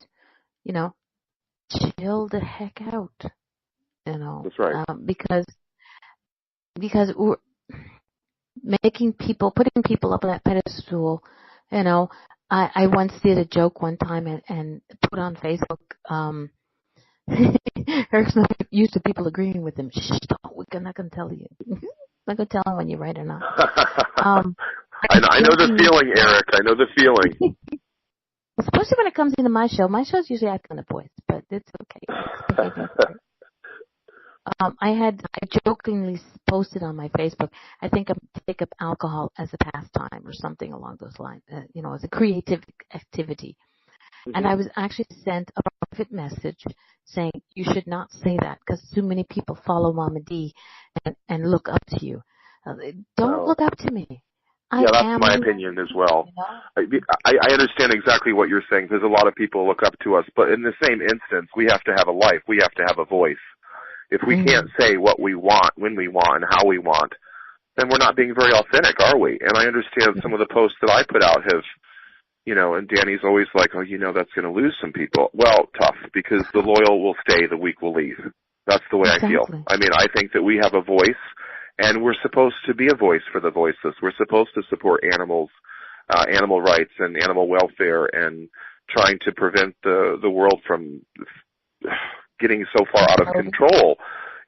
chill the heck out. That's right. Because we're putting people up on that pedestal. I once did a joke one time and put on Facebook. Eric's not used to people agreeing with him. Shh, we're not going to tell you. I'm not going to tell him when you're right or not. I know the feeling, Eric. I know the feeling. Especially when it comes into my show. My show's usually I kind of voice, but it's okay. I jokingly posted on my Facebook, I think I'm going to take up alcohol as a pastime or something along those lines, as a creative activity. Mm-hmm. And I was actually sent a private message saying, you should not say that because too many people follow Mama D and look up to you. Don't look up to me. That's my opinion as well. I understand exactly what you're saying because a lot of people look up to us, but in the same instance, we have to have a life. We have to have a voice. If we can't say what we want, when we want, and how we want, then we're not being very authentic, are we? And I understand some of the posts that I put out have, and Danny's always like, that's going to lose some people. Well, tough, because the loyal will stay, the weak will leave. That's the way I feel. I mean, I think that we have a voice, and we're supposed to be a voice for the voiceless. We're supposed to support animals animal rights and animal welfare and trying to prevent the world from getting so far out of control.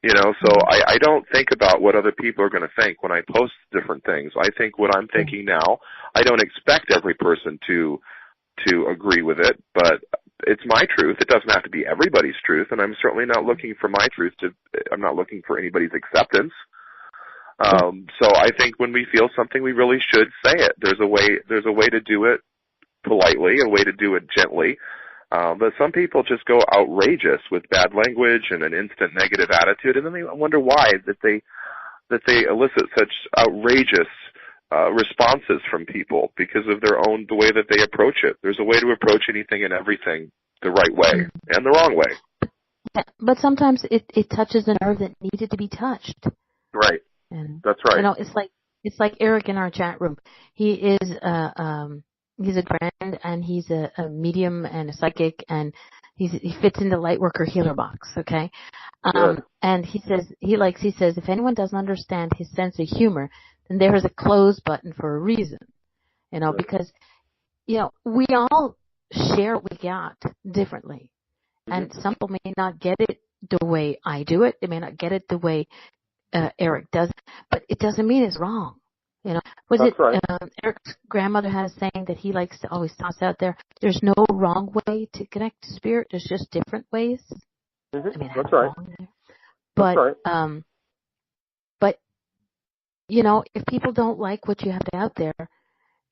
So I don't think about what other people are going to think when I post different things. I think what I'm thinking now. I don't expect every person to agree with it, but it's my truth. It doesn't have to be everybody's truth, and I'm certainly not looking for my truth I'm not looking for anybody's acceptance. So I think when we feel something, we really should say it. There's a way to do it politely, a way to do it gently. But some people just go outrageous with bad language and an instant negative attitude, and then they wonder why that they elicit such outrageous responses from people because of the way that they approach it. There's a way to approach anything and everything the right way and the wrong way. Yeah, but sometimes it touches a nerve that needed to be touched. Right. And, that's right. It's like Eric in our chat room. He is he's a grand, and he's a medium and a psychic, and he fits in the light worker healer box. Okay. And he says if anyone doesn't understand his sense of humor, then there is a close button for a reason. Because we all share what we got differently, and some people may not get it the way I do it. They may not get it the way Eric does, but it doesn't mean it's wrong. Eric's grandmother had a saying that he likes to always toss out there: there's no wrong way to connect to spirit. There's just different ways. That's right. But that's right. But if people don't like what you have out there,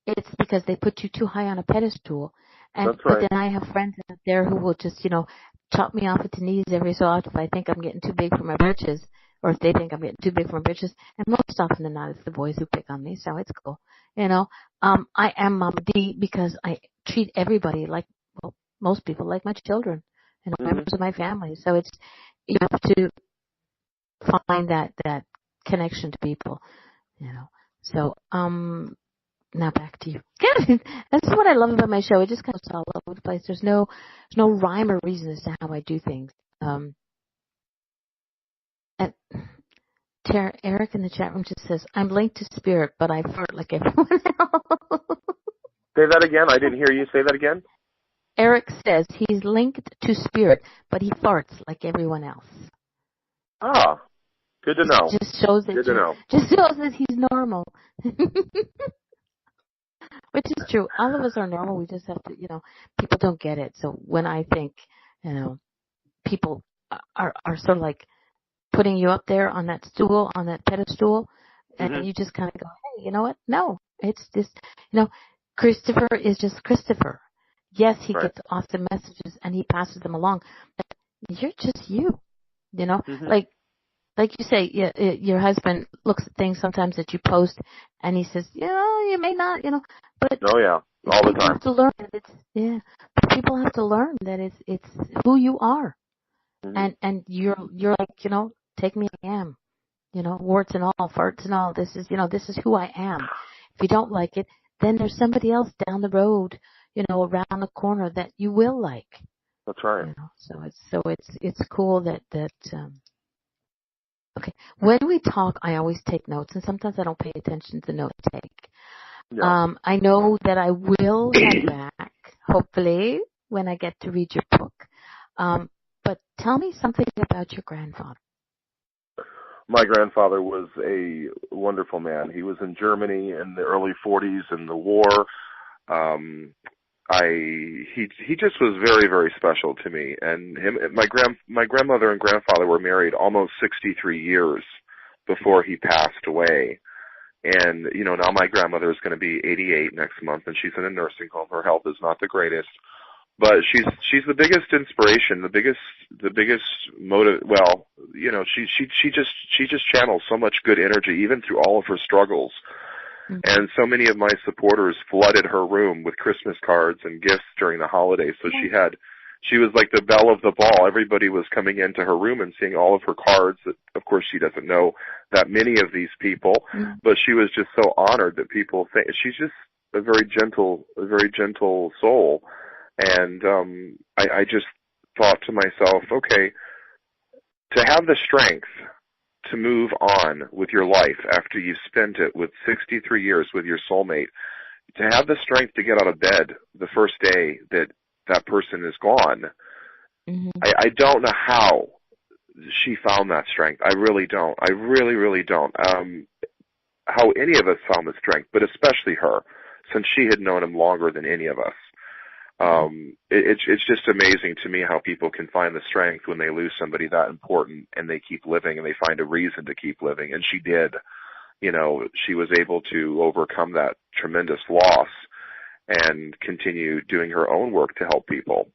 it's because they put you too high on a pedestal. And That's right. But then I have friends out there who will just chop me off at the knees every so often if I think I'm getting too big for my britches, or if they think I'm getting too big for my britches. And most often than not, it's the boys who pick on me, so it's cool. I am Mama D because I treat everybody most people like my children and members of my family. So it's, you have to find that connection to people, So, now back to you. That's what I love about my show. It just kind of all over the place. There's no rhyme or reason as to how I do things. And Eric in the chat room just says, I'm linked to spirit, but I fart like everyone else. Say that again. I didn't hear you say that again. Eric says he's linked to spirit, but he farts like everyone else. Ah, good to know. Just shows that he's normal. Which is true. All of us are normal. We just have to, people don't get it. So when I think, people are sort of like putting you up there on that stool, on that pedestal, and you just kind of go, hey, you know what? No, it's just, Christopher is just Christopher. Yes, he gets awesome messages and he passes them along, but you're just you, Like you say, your husband looks at things sometimes that you post, and he says, you may not, but oh yeah, all the time. Have to learn that but people have to learn that it's who you are, and you're like, take me I am, warts and all, farts and all. This is who I am. If you don't like it, then there's somebody else down the road, around the corner that you will like. That's right. So it's cool that. Okay. When we talk, I always take notes, and sometimes I don't pay attention to the notes I take. Yeah. I know that I will get back, hopefully, when I get to read your book. But tell me something about your grandfather. My grandfather was a wonderful man. He was in Germany in the early 40s in the war. He just was very, very special to me. And my grandmother and grandfather were married almost 63 years before he passed away. And, now my grandmother is going to be 88 next month, and she's in a nursing home. Her health is not the greatest. But she's the biggest inspiration, the biggest motive. Well, she just channels so much good energy, even through all of her struggles. And so many of my supporters flooded her room with Christmas cards and gifts during the holidays. So she was like the belle of the ball. Everybody was coming into her room and seeing all of her cards. That, of course, she doesn't know that many of these people, but she was just so honored that people think she's just a very gentle soul. And I just thought to myself, okay, to have the strength to move on with your life after you've spent it with 63 years with your soulmate, to have the strength to get out of bed the first day that person is gone, Mm-hmm. I don't know how she found that strength. I really don't. I really, really don't. How any of us found the strength, but especially her, since she had known him longer than any of us. It's just amazing to me how people can find the strength when they lose somebody that important and they keep living and they find a reason to keep living. And she did. You know, she was able to overcome that tremendous loss and continue doing her own work to help people.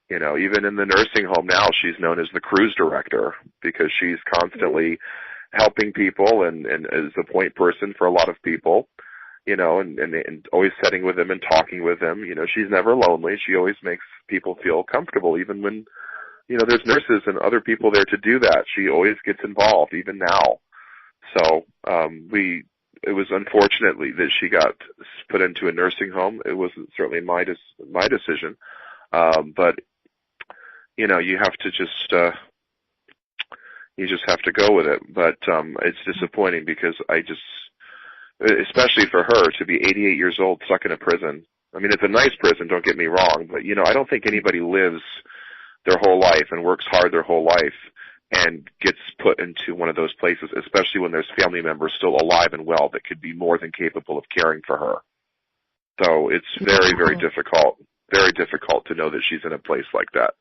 You know, even in the nursing home now, she's known as the cruise director because she's constantly helping people and is a point person for a lot of people, you know, and always sitting with them and talking with them. You know, she's never lonely. She always makes people feel comfortable, even when, you know, there's nurses and other people there to do that. She always gets involved, even now. So, it was unfortunately that she got put into a nursing home. It wasn't certainly my decision. But, you know, you have to you just have to go with it. But, it's disappointing because especially for her to be 88 years old, stuck in a prison. I mean, it's a nice prison, don't get me wrong, but, you know, I don't think anybody lives their whole life and works hard their whole life and gets put into one of those places, especially when there's family members still alive and well that could be more than capable of caring for her. So it's very, very difficult to know that she's in a place like that.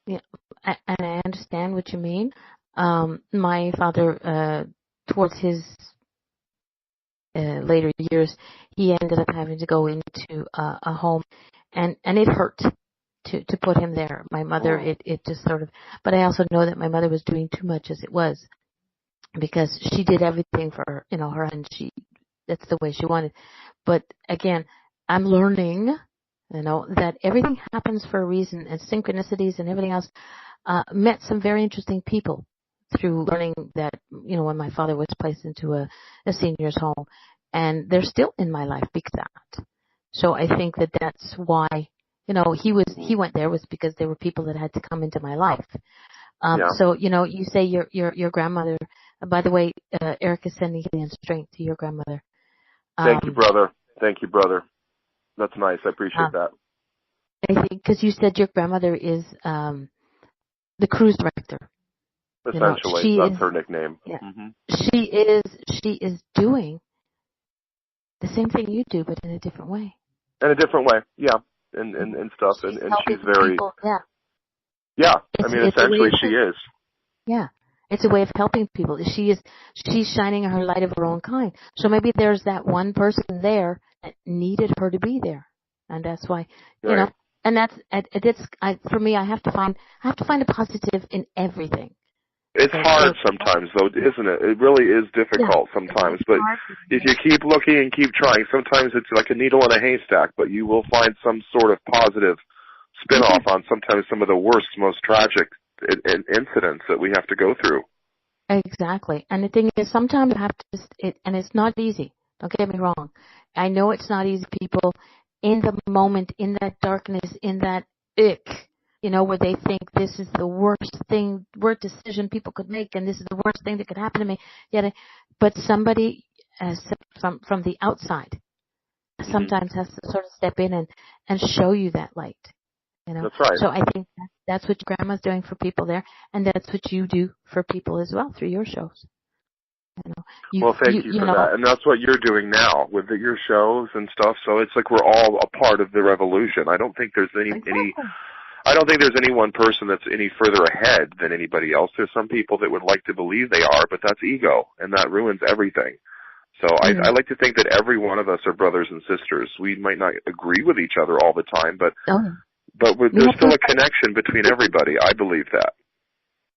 Yeah, and I understand what you mean. My father, towards his later years, he ended up having to go into a home, and it hurt to put him there. My mother, it just sort of, but I also know that my mother was doing too much as it was, because she did everything for her, you know, her, and that's the way she wanted. But again, I'm learning, you know, that everything happens for a reason, and synchronicities and everything else. Met some very interesting people through learning that, you know, when my father was placed into a senior's home, and they're still in my life because of that. So I think that that's why, you know, he went there was because there were people that had to come into my life. So, you know, you say your grandmother, by the way, Eric is sending healing and strength to your grandmother. Thank you, brother. Thank you, brother. That's nice. I appreciate that. I think because you said your grandmother is the cruise director. Essentially, you know, that's her nickname. Yeah. Mm-hmm. She is doing the same thing you do, but in a different way. In a different way, yeah, and stuff, and she's very, people, yeah. Yeah, I mean, essentially she is. Yeah, it's a way of helping people. She's shining her light of her own kind. So maybe there's that one person there that needed her to be there, and that's why, you know. And for me, I have to find a positive in everything. It's hard sometimes, though, isn't it? It really is difficult sometimes. But if you keep looking and keep trying, sometimes it's like a needle in a haystack, but you will find some sort of positive spin-off on sometimes some of the worst, most tragic incidents that we have to go through. Exactly. And the thing is, sometimes you have to, and it's not easy. Don't get me wrong. I know it's not easy, people, in the moment, in that darkness, in that ick, you know, where they think this is the worst decision people could make, and this is the worst thing that could happen to me. But somebody from the outside sometimes has to sort of step in and show you that light. You know? That's right. So I think that's what your grandma's doing for people there, and that's what you do for people as well through your shows. You know, thank you for that. And that's what you're doing now with your shows and stuff. So it's like we're all a part of the revolution. I don't think there's I don't think there's any one person that's any further ahead than anybody else. There's some people that would like to believe they are, but that's ego, and that ruins everything. So I like to think that every one of us are brothers and sisters. We might not agree with each other all the time, but there's still a connection between everybody. I believe that.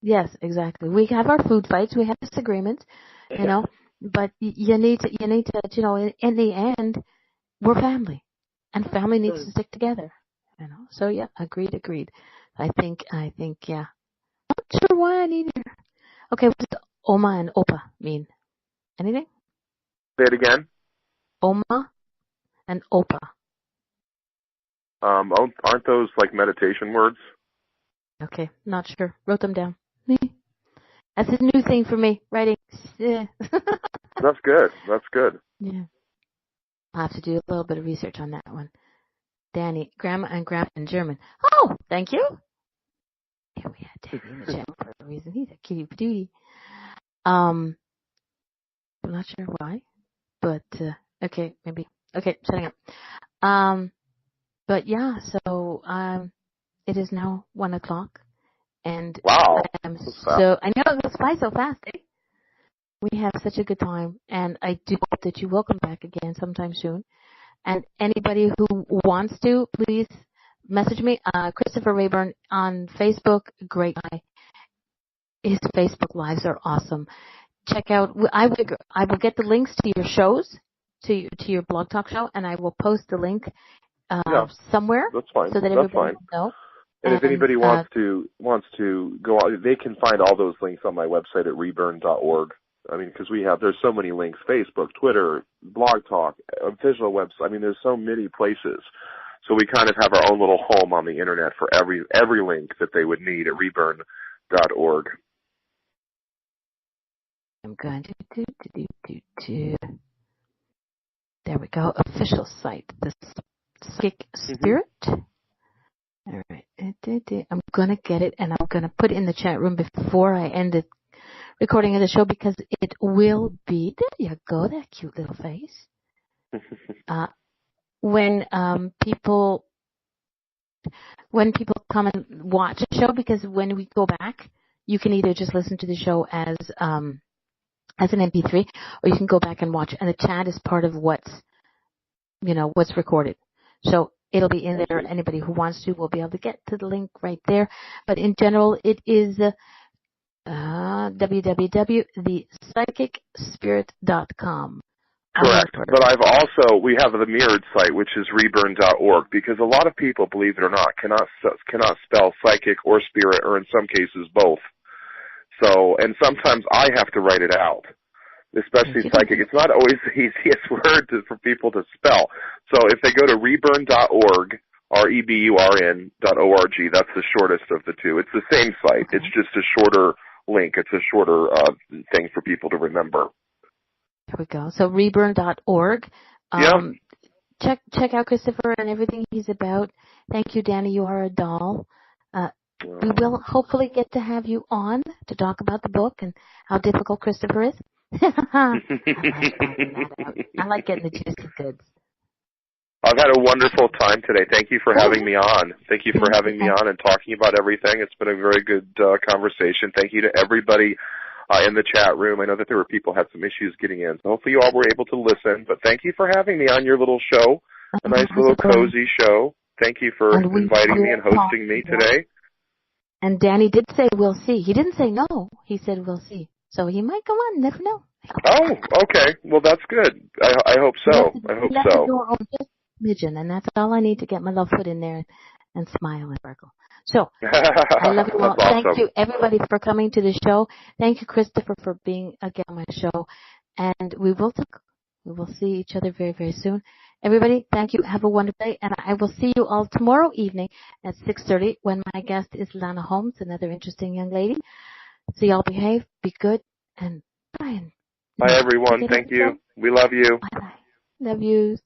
Yes, exactly. We have our food fights, we have disagreements, you know, but you need to, you know, in the end, we're family, and family needs to stick together, you know. So yeah, agreed. I think, yeah. I'm not sure why I need it. Okay, what does Oma and Opa mean? Anything? Say it again. Oma and Opa. Aren't those like meditation words? Okay, not sure. Wrote them down. That's a new thing for me, writing. Yeah. That's good. Yeah. I'll have to do a little bit of research on that one. Danny, Grandma and Grandpa in German. Oh, thank you. Yeah, we had Danny in the chat for a reason. He's a cutie patootie. I'm not sure why, but okay, maybe. Okay, shutting up. But yeah, so it is now 1:00, and wow, I know it goes by so fast. Eh? We have such a good time, and I do hope that you will come back again sometime soon. And anybody who wants to, please message me. Christopher-Reburn on Facebook, great guy. His Facebook lives are awesome. Check out. I will get the links to your shows, to your Blog Talk show, and I will post the link somewhere. That's fine. So that everybody will know. And if anybody wants to go out, they can find all those links on my website at reburn.org. I mean, because there's so many links: Facebook, Twitter, Blog Talk, official website. I mean, there's so many places. So we kind of have our own little home on the internet for every link that they would need at reburn.org. I'm going to do. There we go. Official site. The Psychic Spirit. Mm-hmm. All right. I'm going to get it, and I'm going to put it in the chat room before I end the recording of the show, because it will be. There you go. That cute little face. When people come and watch the show, because when we go back, you can either just listen to the show as an MP3, or you can go back and watch. And the chat is part of what's recorded. So it'll be in there. Anybody who wants to will be able to get to the link right there. But in general, it is www.thepsychicspirit.com. Correct. But we have the mirrored site, which is reburn.org, because a lot of people, believe it or not, cannot spell psychic or spirit, or in some cases both. So, and sometimes I have to write it out, especially psychic. It's not always the easiest word for people to spell. So if they go to reburn.org, reburn.org, that's the shortest of the two. It's the same site. Okay. It's just a shorter link. It's a shorter thing for people to remember. There we go. So reburn.org. Check out Christopher and everything he's about. Thank you, Danny. You are a doll. We will hopefully get to have you on to talk about the book and how difficult Christopher is. I like getting the juicy goods. I've had a wonderful time today. Thank you for having me on. Thank you for having me on and talking about everything. It's been a very good conversation. Thank you to everybody in the chat room. I know that there were people who had some issues getting in, so hopefully you all were able to listen. But thank you for having me on your little show, a nice little cozy show. Thank you for inviting me and hosting me today. And Danny did say we'll see. He didn't say no. He said we'll see. So he might come on. Never know. Oh, okay. Well, that's good. I hope so. Just midget, and that's all I need to get my love foot in there and smile and sparkle. So I love you all. Awesome. Thank you, everybody, for coming to the show. Thank you, Christopher, for being again on my show. And we will talk. We will see each other very, very soon. Everybody, thank you. Have a wonderful day. And I will see you all tomorrow evening at 6:30 when my guest is Lana Holmes, another interesting young lady. So y'all behave, be good, and bye. Bye, everyone. Thank you. We love you. Bye-bye. Love yous.